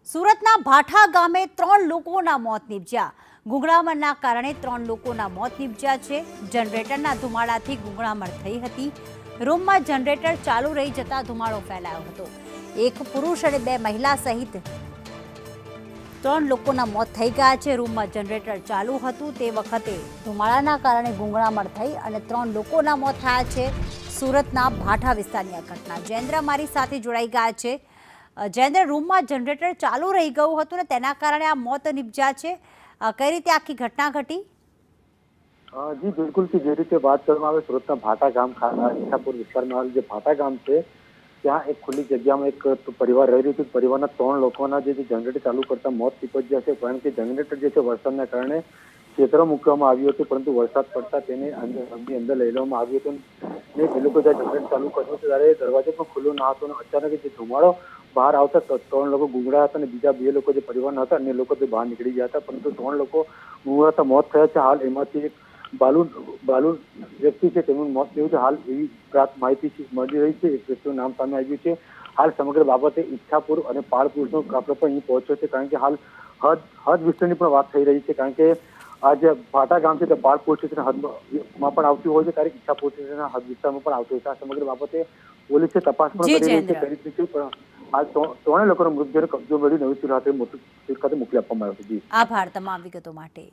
સુરતના ભાઠા ગામે 3 લોકોના મોત નીપજ્યા। ગુંગળામણના કારણે 3 લોકોના મોત નીપજ્યા છે। જનરેટરના ધુમાડાથી ગુંગળામણ થઈ હતી। રૂમમાં જનરેટર ચાલુ રહી જતા ધુમાડો ફેલાયો હતો। એક પુરુષ અને 2 મહિલા સહિત 3 લોકોના મોત થઈ ગયા છે। રૂમમાં જનરેટર ચાલુ હતું તે વખતે ધુમાડાના કારણે ગુંગળામણ થઈ અને 3 લોકોના મોત થયા છે। સુરતના ભાઠા વિસ્તારની આ ઘટના। જયેન્દ્ર મારી સાથે જોડાઈ ગયા છે। જયેન્દ્ર, રૂમમાં જનરેટર ચાલુ રહી ગયું હતું ને તેના કારણે આ મોત નિપજ્યા છે। કઈ રીતે આખી ઘટના ઘટી? જી બિલકુલ કે જે રીતે વાત કરવામાં આવે સુરતના ભાટા ગામ ઈચ્છાપુર વિસ્તારમાં આવેલ જે ભાટા ગામ છે ત્યાં એક ખુલ્લી જગ્યામાં એક પરિવાર રહી રહ્યું હતું। પરિવારના 3 લોકોના જે જનરેટર ચાલુ કરતા મોત નીપજ્યા છે, કારણ કે જનરેટર જે છે વરસાદના કારણે ખેતરો મૂકવામાં આવ્યું હતું, પરંતુ વરસાદ પડતા તેને અંદર લઈ લેવામાં આવ્યું હતું ને એ લોકો જ્યારે જનરેટર ચાલુ કર્યું હતું ત્યારે દરવાજો પણ ખુલ્લો ના હતો અને અચાનક જે ધુમાડો બહાર આવતા 3 લોકો ગુંગળાયા હતા અને બીજા 2 લોકો જે પરિવારના હતા અને લોકો તે બહાર નીકળી ગયા હતા, પરંતુ 3 લોકો ગુંગળાતા મોત થયા છે। હાલ એમાંથી એક બાલુ વ્યક્તિ છે તેનું મોત થયું છે। હાલ એવી પ્રાપ્ત માહિતી મળી રહી છે, એક વ્યક્તિનું નામ સામે આવ્યું છે। હાલ સમગ્ર બાબતે ઈચ્છાપુર અને પાળપુરનો કાફલો પણ અહીં પહોંચ્યો છે, કારણ કે હાલ હદ વિસ્તારની પણ વાત થઈ રહી છે, કારણ કે આ જે ભાટા ગામ છે તે પાળપુર સ્ટેશનના હદમાં પણ આવતું હોય છે, ત્યારે ઈચ્છાપુર સ્ટેશનના હદ વિસ્તારમાં પણ આવતું હોય છે। આ સમગ્ર બાબતે પોલીસે તપાસ પણ કરી રહી છે, પણ હાલ 3 લોકોનો મૃતદેહનો કબજો મળી નવી સુરત ખાતે મોકલી આપવામાં આવ્યો છે। આભાર તમામ વિગતો માટે।